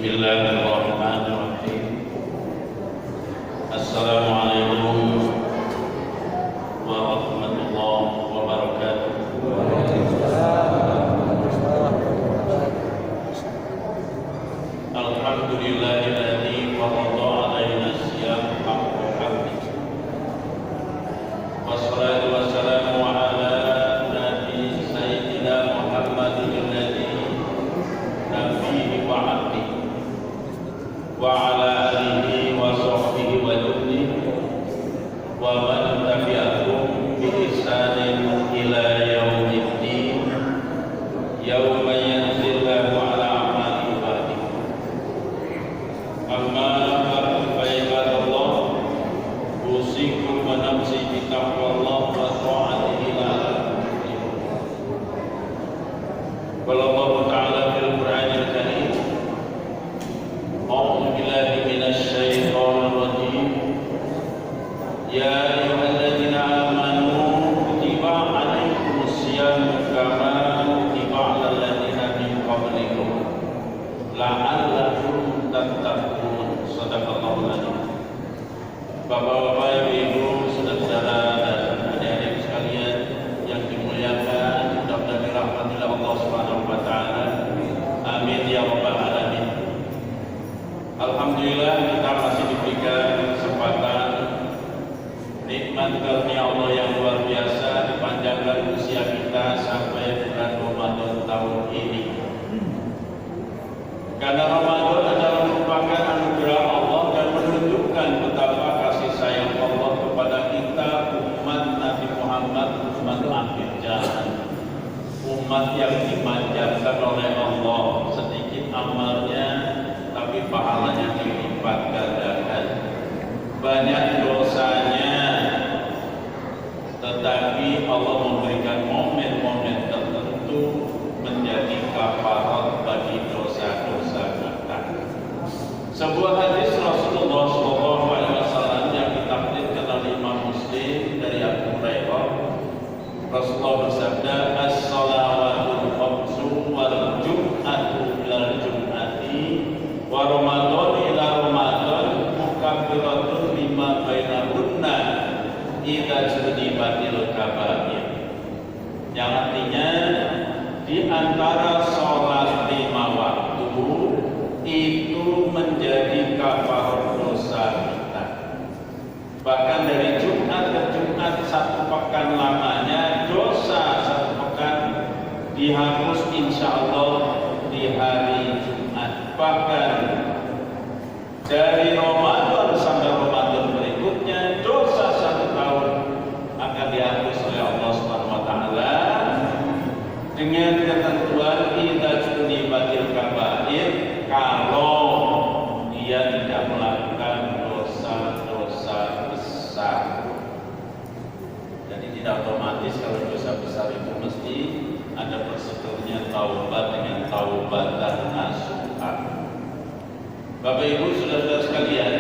Bismillahirrahmanirrahim. Assalamualaikum warahmatullahi wabarakatuh. Alhamdulillahilladzi farada alaina siyam haqqa haqqih. Wassalatu wassalamu ala nabi sayyidina Muhammadin alladzi nabiyyi wa abdihi wa ala alihi wa sahbihi wa jumlihi wa man tabi'ahum bi ihsanin ila yaumiddin yauma yanzillahu ala amali ibadihi. Amma ba'du fa ibadallah, usikum wa nafsi bi taqwallah wa ta'atihi la'allakum tuflihun. Qala Allah ta'ala fil Qur'anil Karim, a'udzu billahi minasy syaithanir rajim. Ya ayyuhalladzina amanu kutiba 'alaikumus siyam kama kutiba 'alal ladzina min qablikum la'allakum tattaqun. Shadaqallahul adzim. Bapak-bapak, ibu-ibu, saudara-saudara dan adik-adik sekalian yang dimuliakan, mudah-mudahan dirahmati oleh Allah Subhanahu wa taala. Amin ya rabbal alamin. Alhamdulillah, kita masih diberikan kesempatan, nikmat karunia Allah yang luar biasa, dipanjangkan usia kita sampai bulan Ramadan tahun ini. Karena Ramadan adalah merupakan anugerah Allah dan menunjukkan betapa kasih sayang Allah kepada kita, umat Nabi Muhammad, umat akhir zaman, umat yang dimanjakan oleh Allah. Sedikit amalnya tapi pahalanya dilipat gandakan, banyak dosanya tetapi Allah memberikan momen-momen tertentu menjadi kafarat bagi dosa-dosa kita. Sebuah hadis Rasulullah SAW yang ditakwilkan oleh Imam Muslim dari Abu Hurairah, Rasulullah bersabda, as-salawatul khamsu wal jum'atu ilal jum'ati wa Ramadan ila Ramadan mukaffiratun lima bainahunna idza junibatil kabair. Yang artinya di antara sholat 5 waktu itu menjadi kafarat dosa kita. Bahkan dari Jumat ke Jumat 1 pekan lamanya, dosa 1 pekan dihapus insya Allah di hari Jumat. Bahkan dari Ramadan sampai Ramadan berikutnya, dosa 1 tahun akan dihapus oleh Allah Subhanahu wa taala dengan ketentuan idza junibatil kabair, kalau dia tidak melakukan dosa-dosa besar. Jadi tidak otomatis kalau dosa besar itu mesti ada prosedurnya taubat dengan taubatan nasuha. Bapak Ibu saudara sekalian,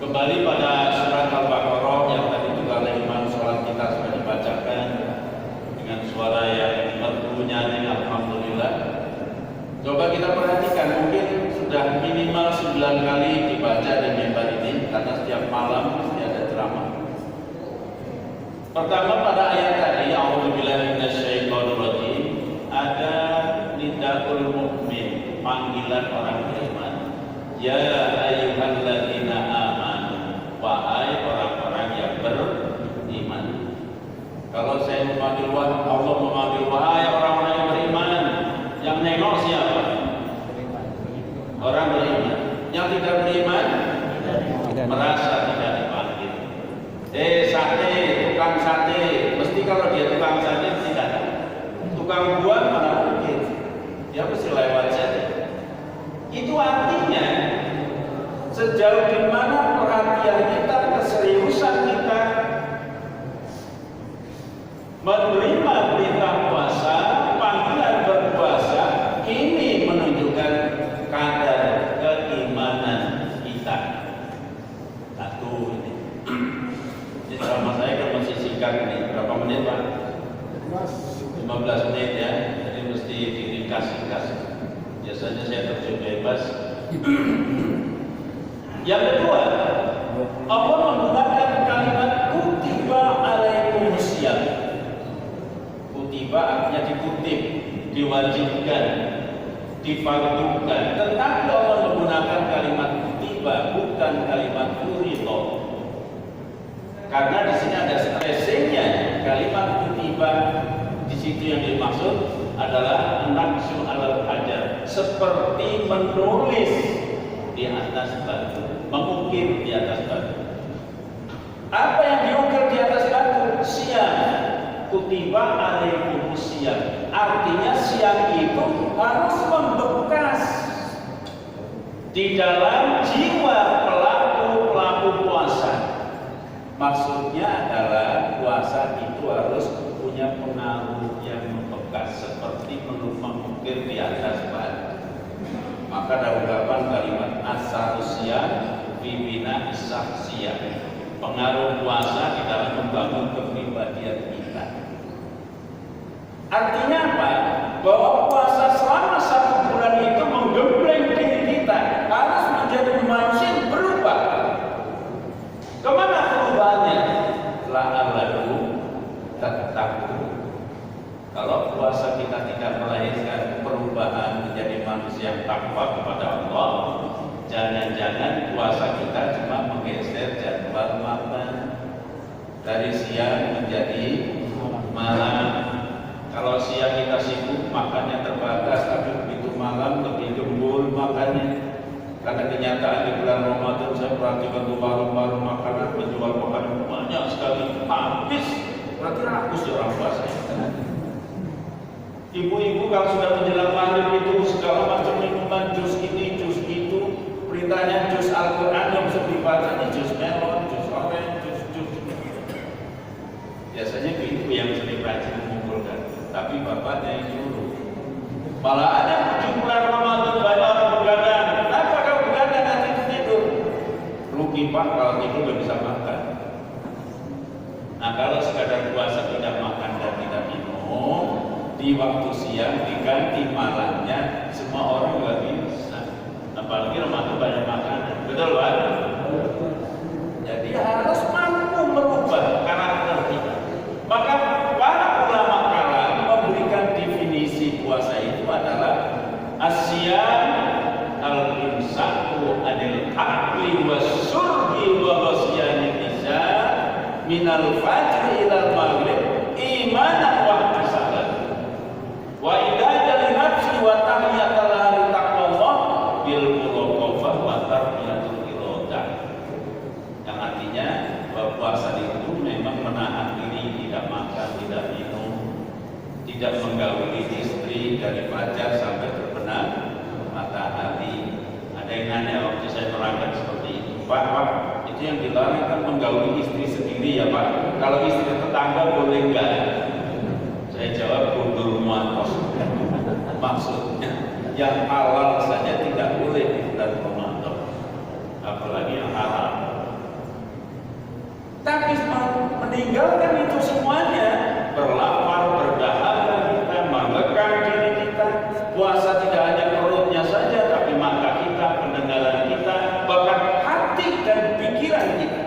kembali pada surat Al-Baqarah yang tadi juga oleh imam sholat kita sudah dibacakan dengan suara yang merdu nyaring, alhamdulillah. Coba kita perhatikan, mungkin sudah minimal 9 kali dibaca di mimbar ini karena setiap malam mesti ada ceramah. Pertama pada ayat tadi, a'udzubillahi minasyaitonir rajim, ada nidaul mukmin, panggilan orang beriman. Ya ayyuhalladzina amanu, wahai orang-orang yang beriman. Kalau saya memanggil Allah memanggil wahai orang-orang yang beriman, yang nengok siapa? Orang beriman. Yang tidak beriman merasa tidak dipanggil. Sate, tukang sate, mesti kalau dia tukang sate tidak ada. Tukang buah mana mungkin? Dia mesti lewat saja. Itu artinya sejauh di mana perhatian kita, keseriusan kita menerima perintah puasa, panggilan berpuasa, ini menunjukkan kadar keimanan kita. Satu ini. Ini sama saya kan masih singkat ini. Berapa menit Pak? 15 menit ya. Jadi mesti diringkas. Biasanya saya terjun Yang kedua, Allah menggunakan kalimat kutiba alaikumusiyam. Kutiba artinya dikutip, diwajibkan, difardukan. Tetapi Allah menggunakan kalimat kutiba, bukan kalimat furida. Karena di sini ada stressingnya. Kalimat kutiba di situ yang dimaksud adalah naqsu alal hajar, seperti menulis di atas batu, mengukir di atas batu. Apa yang diukir di atas batu? Siang. Kutiba alaikumus siang. Artinya siang itu harus membekas di dalam jiwa pelaku puasa. Maksudnya adalah puasa itu harus punya pengaruh yang membekas seperti mengukir di atas batu. Maka ada ungkapan kalimat asarusya bibina isaksya, pengaruh puasa di dalam membangun kepribadian kita. Artinya apa? Bahwa puasa selama 1 bulan itu menggembleng diri kita, harus menjadi manusia yang berubah. Kemana perubahannya? La'allahu tattaqun. Kalau puasa kita tidak melahirkan perubahan menjadi manusia yang takwa kepada Allah, jangan-jangan puasa kita cuma menggeser jadwal makan dari siang menjadi malam. Kalau siang kita sibuk, makannya terbatas, tapi begitu malam lebih gembul makannya. Karena kenyataan di bulan Ramadan saya perhatikan tuh warung-warung makanan, penjual makanan banyak sekali, habis. Berarti rakus ya orang puasa. Ibu-ibu kalau sudah menjelang maghrib itu segala macam minuman, jus ini, jus itu, perintahnya jus Al-Quran yang bisa dibaca, jus melon, jus orange, jus. Biasanya itu yang sering rajin mengumpulkan, tapi bapaknya yang nyuruh. Malah ada di bulan Ramadan banyak orang begadang. Kenapa kau begadang nanti tidur? Rugi pak kalau tidur nggak bisa makan. Nah kalau sekadar puasa tidak makan dan tidak minum, di waktu siang diganti malamnya, semua orang nggak bisa. Apalagi Ramadan banyak makanan, betul pak? Jadi harus mampu merubah karakter kita. Maka para ulama kalam memberikan definisi puasa itu adalah asyam al-imsaku anil akli wasyurbi wa ghasyani nisa minal fajri ilal maghrib imanan wa ihtisaban wa idadal nafsi wa tahyatal hari taqwallah bil muraqabah wa tarbiyatul iradah. Yang artinya bahwa puasa itu memang menahan diri, tidak makan, tidak minum, tidak menggauli istri dari fajar sampai terbenam matahari. Ada yang nanya waktu saya merangkak seperti itu, Pak, itu yang dilarang kan menggauli istri sendiri ya Pak. Kalau istri tetangga boleh enggak? Saya jawab mundur muatos. Maksudnya yang halal saja tidak boleh di bulan Ramadan, apalagi yang haram. Tapi meninggalkan itu semuanya, berlapar, berdahaga kita, mengekang diri kita. Puasa tidak hanya perutnya saja, tapi mata kita, pendengaran kita, bahkan hati dan pikiran kita.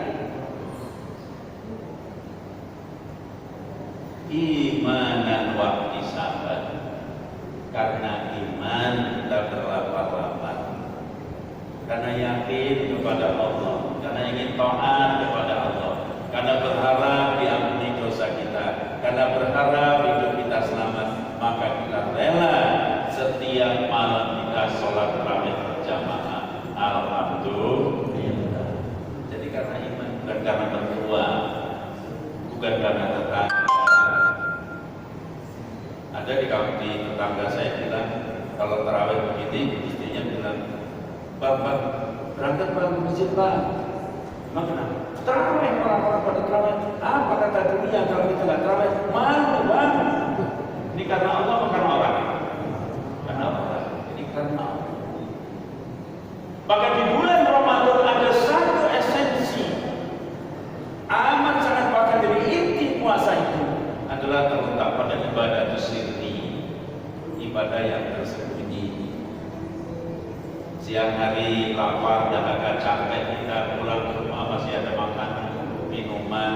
Imanan wa ihtisaban. Karena iman kita berlapar-lapar, karena yakin kepada Allah, karena ingin taat kepada Allah, karena berharap diampuni dosa kita, karena berharap hidup kita selamat, maka kita rela setiap malam kita sholat tarawih berjamaah. Alhamdulillah. Jadi karena iman, bukan karena mertua, bukan karena tetangga. Ada di tetangga saya bilang, kalau tarawih begini, istrinya bilang, Bapak berangkat ke masjid Pak. Emang kenapa? Tarawih, orang-orang pada tarawih. Apa kata dunia kalau kita nggak tarawih? Malu Bang. Ini karena Allah atau karena orang? Karena orang. Ini karena Allah. Maka di bulan Ramadan ada satu esensi amat sangat bahkan dari inti puasa itu adalah terletak pada ibadah sirri, ibadah yang tersembunyi. siang hari lapar, dahaga, capek, kita pulang ke rumah masih ada makanan, minuman,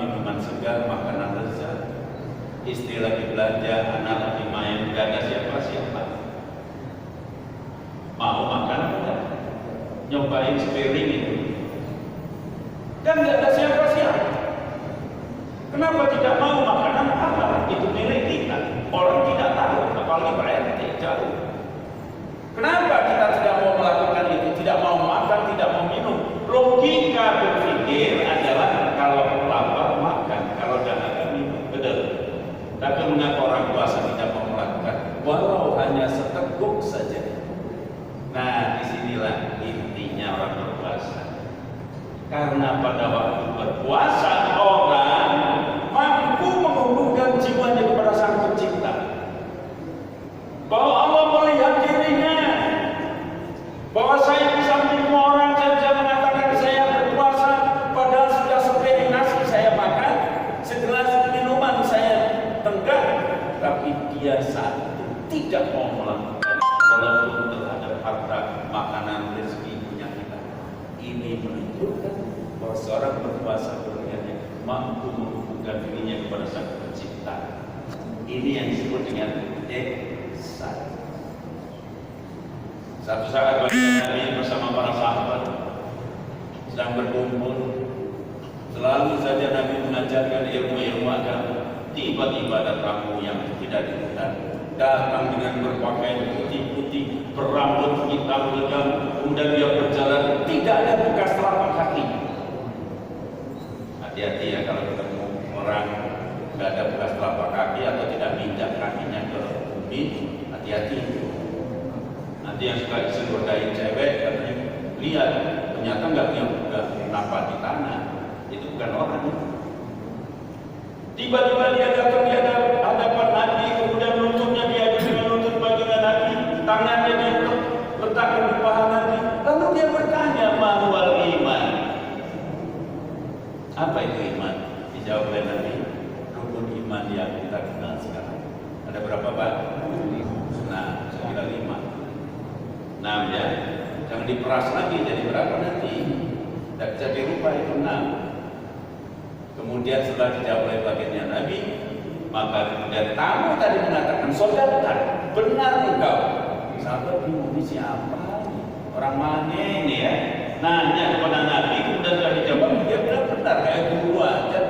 minuman segar, makanan lezat. Istri lagi belanja, anak lagi main, gak ada siapa-siapa. Mau makan enggak? Nyobain sepiring itu. Kan gak ada siapa-siapa. Kenapa tidak mau makanan halal? Itu milik kita. Orang tidak tahu, apalagi Pak RT jauh. Kenapa kita tidak mau melakukan itu? Tidak mau makan, tidak mau minum. Logika berpikir adalah kalau lapar makan, kalau dahaga minum. Betul. Tapi mengapa orang puasa tidak mau melakukan? Walau hanya seteguk saja. Nah, disinilah intinya orang berpuasa. Karena pada waktu berpuasa orang mampu menghubungkan jiwanya kepada Sang Pencipta. Bahwa Allah melihat dirinya, bahwa saya bisa menipu orang, saya bisa mengatakan saya berpuasa, padahal sudah sepiring nasi saya makan, segelas minuman saya tenggak, tapi dia saat itu tidak mau melakukan walaupun terhadap harta, makanan, rezeki punya kita. Ini menunjukkan bahwa seorang berpuasa berniatnya mampu menghubungkan dirinya kepada Sang Pencipta. Ini yang disebut dengan ihsan. Satu saat Nabi bersama para sahabat sedang berkumpul, selalu saja Nabi mengajarkan ilmu-ilmu agama. Tiba-tiba ada tamu yang tidak diundang, datang dengan berpakaian putih-putih, berambut hitam legam, kemudian dia berjalan tidak ada bekas telapak kaki. Hati-hati ya kalau ketemu orang tidak ada bekas telapak kaki atau tidak minjak kakinya ke bumi, hati-hati. Nanti yang suka disegodain cewek katanya, lihat ternyata nggak nampak di tanah, itu bukan orang. Tiba-tiba dia datang di hadapan Nabi, kemudian lututnya dia dengan lutut baginda Nabi, tangannya dia letakkan di paha Nabi. Lalu dia bertanya, ma huwal iman? Apa itu iman? Dijawab oleh Nabi, rukun iman yang kita kenal sekarang. Ada berapa Pak? Nah, saya kira 5. 6 ya. Jangan diperas lagi jadi berapa nanti? Tidak bisa dirubah itu 6. Kemudian setelah dijawab oleh baginda Nabi, maka kemudian tamu tadi mengatakan, saudara, benar engkau? Sahabat bingung, ini siapa? Orang mana ini ya? Nanya kepada Nabi, kemudian sudah dijawab, dia bilang benar, kayak guru aja.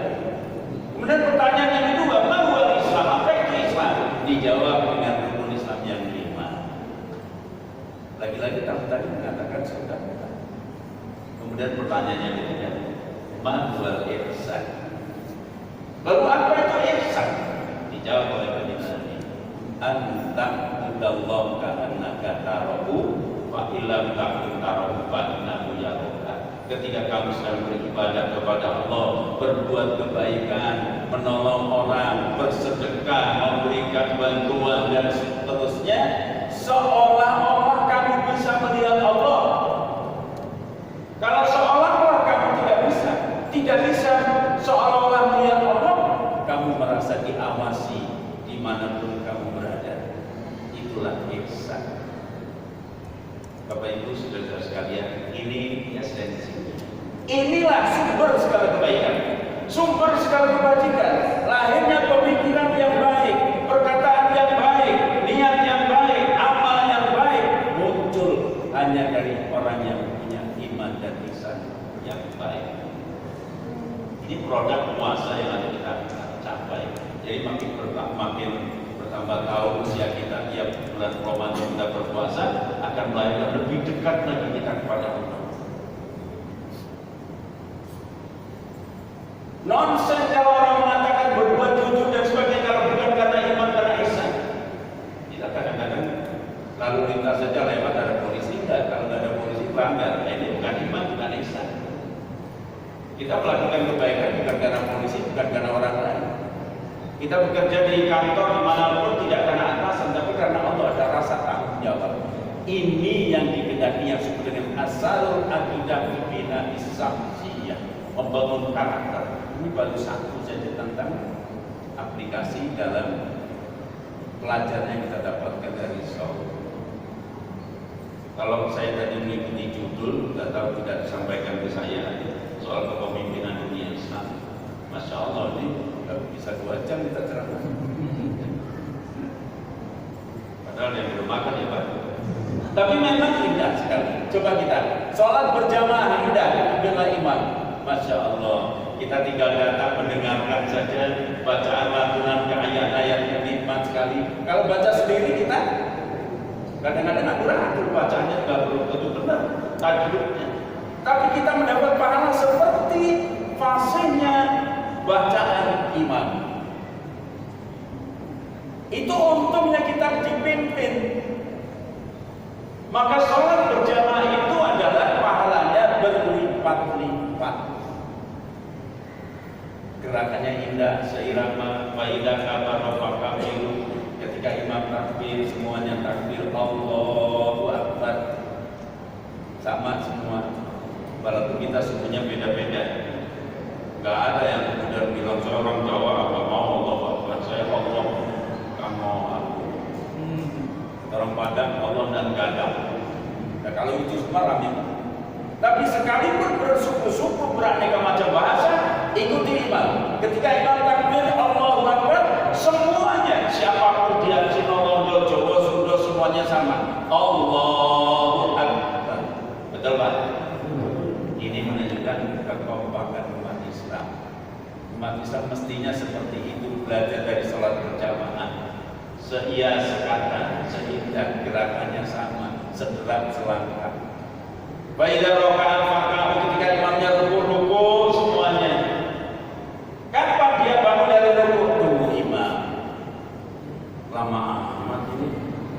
Kemudian pertanyaan yang kedua, ma huwal Islam? Apa itu Islam? Dijawab dengan rukun Islam yang 5. Lagi-lagi tamu tadi mengatakan saudara. Kemudian pertanyaan yang ketiga, ma huwal ihsan? Lalu apa itu ihsan? Dijawab oleh baginda Nabi, anta'budallaha ka'annaka tarahu fa illam takun tarahu fa innahu yaraka. Ketika kamu sedang beribadah kepada Allah, berbuat kebaikan, menolong orang, bersedekah, memberikan bantuan dan seterusnya, seolah-olah kamu bisa melihat Allah. Kalau seolah-olah kamu tidak bisa seolah-olah melihat Allah, kamu merasa diawasi dimanapun kamu berada. Itulah ihsan. Bapak Ibu saudara sekalian, ini esensi. Inilah sumber segala kebaikan, sumber segala kebajikan. Lahirnya pemikiran yang baik, perkataan yang baik, niat yang baik, amal yang baik muncul hanya dari orang yang punya iman dan ihsan yang baik. Ini produk puasa yang ada kita capai. Jadi makin bertambah tahun usia kita, tiap bulan Ramadan kita berpuasa akan melahirkan lebih dekat lagi kita kepada Allah. Nonsen kalau orang mengatakan berbuat jujur dan sebagainya kalau bukan karena iman, karena ihsan. Kita kadang-kadang lalu lintas saja lewat ada polisi, enggak. Kalau nggak ada polisi pelanggar, ini bukan iman, bukan ihsan. Kita melakukan kebaikan bukan karena polisi, bukan karena orang lain. Kita bekerja di kantor dimanapun tidak karena atasan, tapi karena Allah, ada rasa tanggung jawab. Ini yang dikehendaki yang disebut dengan asalul aqidah bina issamsiyah, membangun karakter. Ini baru satu saja tentang aplikasi dalam pelajaran yang kita dapatkan dari Saul. Kalau saya tadi mengikuti judul, nggak tahu tidak disampaikan ke saya soal kepemimpinan dunia Islam. Masya Allah, ini nggak bisa 2 jam kita ceramah. Padahal yang belum makan ya Pak. Tapi memang indah sekali. Coba kita sholat berjamaah indah bila imam. Masya Allah. Kita tinggal datang mendengarkan saja bacaan lantunan ke ayat-ayat yang nikmat sekali. Kalau baca sendiri kita kadang-kadang akur-akur bacaannya nggak belum tentu benar tajwidnya. Tapi kita mendapat pahala seperti fasenya bacaan imam. Itu untungnya kita dipimpin. Maka sholat berjamaah itu adalah pahalanya berlipat-lipat. Gerakannya indah, seirama, faidah kabar kabiru. Ketika imam takbir, semuanya takbir Allahu Akbar. Sama semua. Walaupun kita semuanya beda-beda. Gak ada yang kemudian bilang seorang Jawa apa mau Allahu Akbar, saya Allah, kamu aku. Orang Padang Allah dan gadang. Nah, kalau itu semua rame. Tapi sekalipun bersuku-suku beraneka macam bahasa, ikuti imam. Ketika imam takbir Allahu Akbar, semuanya siapapun dia Sino, Jawa, Sunda semuanya sama. Allahu Akbar. Betul Pak? Ini menunjukkan kekompakan umat Islam. Umat Islam mestinya seperti itu, belajar dari sholat berjamaah. Seia sekata, seindah gerakannya sama, sederat selangkah. Faidah rokaat faka'u, ketika imamnya ruku semuanya. Kapan dia bangun dari ruku? Tunggu imam. Lama amat ini.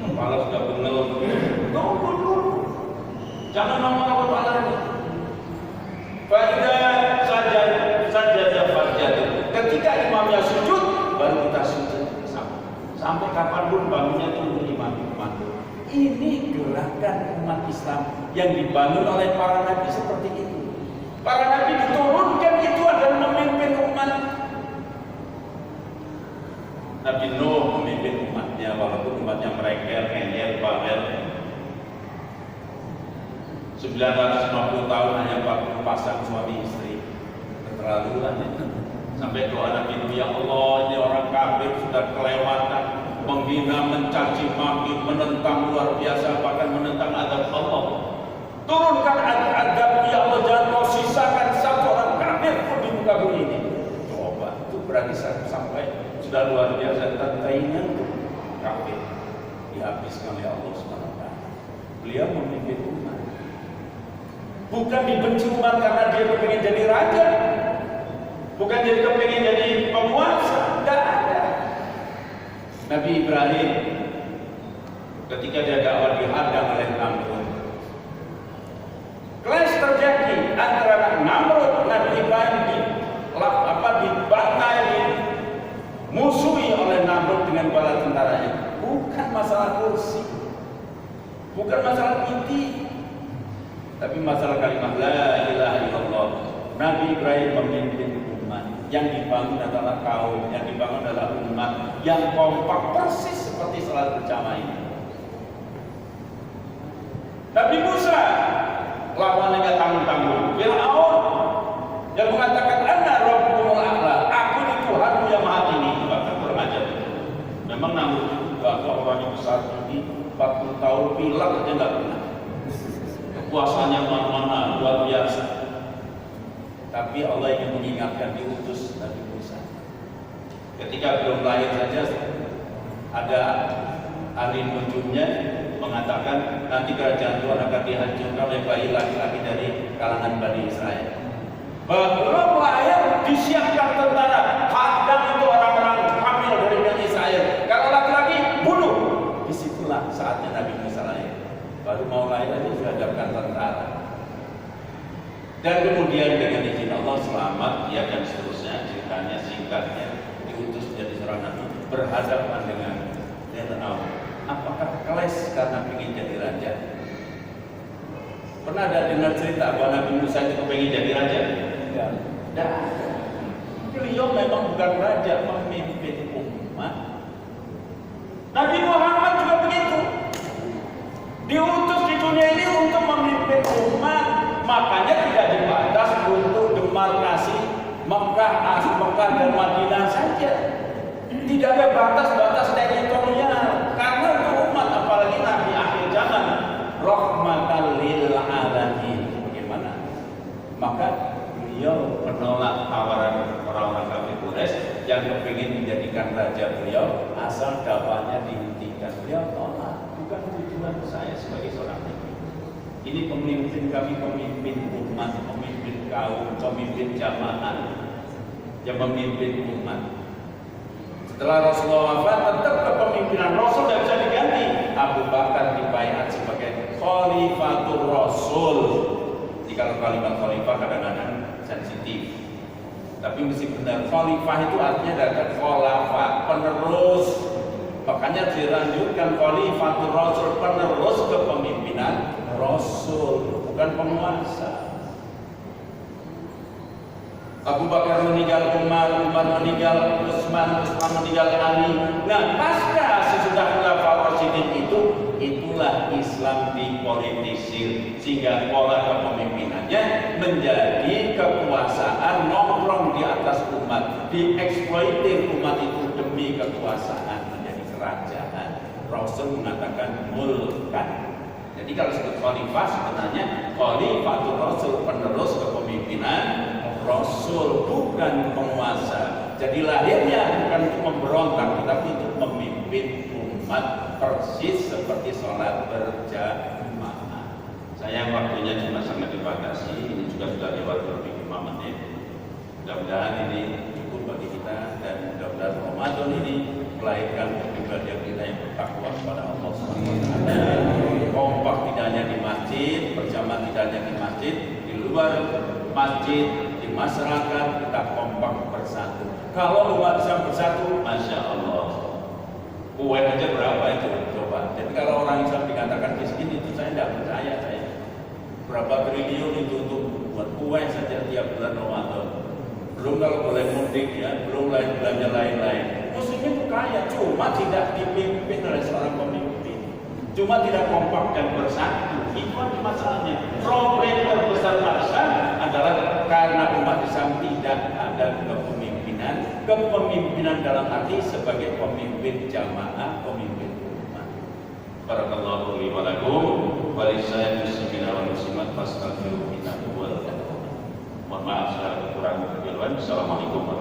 Kepala sudah bengel. Tunggu dulu. Jangan lama-lama kepala ini. Faidah saja fajr. Ketika imamnya sujud, baru kita sujud. Sampai kapanpun bangunnya tunggu imam. Ini gerakan umat Islam yang dibangun oleh para nabi seperti itu. Para nabi diturunkan itu adalah memimpin umat. Nabi Nuh memimpin umatnya walaupun umatnya mereka ngeyel, bawel. 950 tahun hanya 40 pasang suami istri. Keterlaluan itu. Sampai doa Nabi Nuh, ya Allah, ini orang kafir sudah kelewatan, menghina, mencaci maki, menentang luar biasa, bahkan menentang adab Allah. Turunkan adab ya Allah, jangan kau sisakan satu orang kafir pun di muka bumi ini. Coba, itu berarti sampai sudah luar biasa taingan kafir dihabiskan oleh Allah SWT. Beliau memimpin umat. Bukan dibenci umat karena dia ingin jadi raja. Bukan jadi kepingin jadi penguasa, tidak ada. Nabi Ibrahim ketika dia dakwah dihadang oleh Namrud. Clash terjadi antara Namrud, Nabi Ibrahim dibantai, dimusuhi oleh Namrud dengan bala tentaranya. Bukan masalah kursi, bukan masalah inti, tapi masalah kalimat la ilaha illallah. Nabi Ibrahim memimpin yang dibangun adalah kaum, yang dibangun adalah umat yang kompak persis seperti salat berjamaah ini. Nabi Musa lawannya nggak tanggung-tanggung. Fir'aun yang mengatakan ana rabbukumul a'la, aku ini Tuhanmu yang maha tinggi. Bahkan bermacam itu. Memang Namrud juga orangnya besar tinggi, 40 tahun pilang aja nggak pernah. Kekuasaannya mana-mana luar biasa. Tapi Allah ingin mengingatkan, diutus Nabi Musa. Ketika belum lahir saja ada ahli nujumnya mengatakan nanti kerajaan Tuhan akan dihancurkan oleh bayi laki-laki dari kalangan Bani Israel. Belum lahir disiapkan tentara, hadang itu orang-orang hamil dari Bani Israel. Kalau laki-laki bunuh. Disitulah saatnya Nabi Musa lahir. Baru mau lahir aja sudah disiapkan tentara. Dan kemudian dengan izin Allah selamat, ya dan seterusnya, ceritanya singkatnya diutus menjadi seorang nabi berhadapan dengan Fir'aun. Apakah keles karena ingin jadi raja? Pernah ada dengar cerita bahwa Nabi Musa itu pengen jadi raja? Tidak. Beliau memang bukan raja, memimpin umat. Nabi Muhammad juga begitu. Diutus di dunia ini markasi Mekah, Mekah dan Madinah saja. Tidak ada batas-batas teritorial. Karena untuk umat, apalagi Nabi akhir zaman, rahmatan lil alamin. Bagaimana? Maka beliau menolak tawaran orang-orang kafir Quraisy yang kepingin menjadikan raja beliau asal dakwahnya dihentikan. Beliau tolak, bukan tujuan saya sebagai seorang nabi. Ini pemimpin kami, pemimpin umat, pemimpin kaum, pemimpin jamaah, yang memimpin umat. Setelah Rasulullah wafat, tetap kepemimpinan Rasul tidak bisa diganti. Abu Bakar dibaiat sebagai Khalifatul Rasul. Jadi kalau kalimat khalifah kadang-kadang sensitif, tapi mesti benar. Khalifah itu artinya ada khalafah, penerus. Makanya dilanjutkan Khalifatul Rasul, penerus kepemimpinan Rasul, bukan penguasa. Abu Bakar meninggal, Umar meninggal, Utsman meninggal, Ali. Nah, pasca sesudah Khulafaur Rasyidin itulah Islam dipolitisir, sehingga pola kepemimpinannya menjadi kekuasaan nongkrong di atas umat, dieksploitir umat itu demi kekuasaan, menjadi kerajaan. Rasul mengatakan mulkan. Jadi kalau disebut khalifah sebenarnya khalifatul Rasul, penerus kepemimpinan Rasul, bukan penguasa. Jadi lahirnya bukan untuk memberontak, tetapi untuk memimpin umat, persis seperti sholat berjamaah. Sayang waktunya cuma sangat dibatasi. Ini juga sudah lewat lebih 5 menit. Mudah-mudahan ini cukup bagi kita, dan mudah-mudahan Ramadan ini melahirkan kepribadian kita yang bertakwa kepada Allah SWT. Kompak tidak hanya di masjid, berjamaah tidak hanya di masjid, di luar masjid, di masyarakat kita kompak bersatu. Kalau umat Islam bersatu, masya Allah, kue aja berapa itu coba. Jadi kalau orang Islam dikatakan miskin itu saya tidak percaya. Saya berapa triliun itu untuk buat kue saja tiap bulan Ramadan. Belum kalau boleh mudik ya, belum belanja lain-lain. Muslim itu kaya, cuma tidak dipimpin oleh seorang pemimpin, cuma tidak kompak dan bersatu. Itu aja masalahnya. Problem terbesar bangsa adalah karena umat Islam tidak ada kepemimpinan dalam arti sebagai pemimpin jamaah, pemimpin umat. Barakallahu li wa lakum wa lisa'il muslimina wal muslimat fastaghfiru innahu huwal ghafur. Mohon maaf segala kekurangan kekeliruan. Assalamualaikum warahmatullahi wabarakatuh.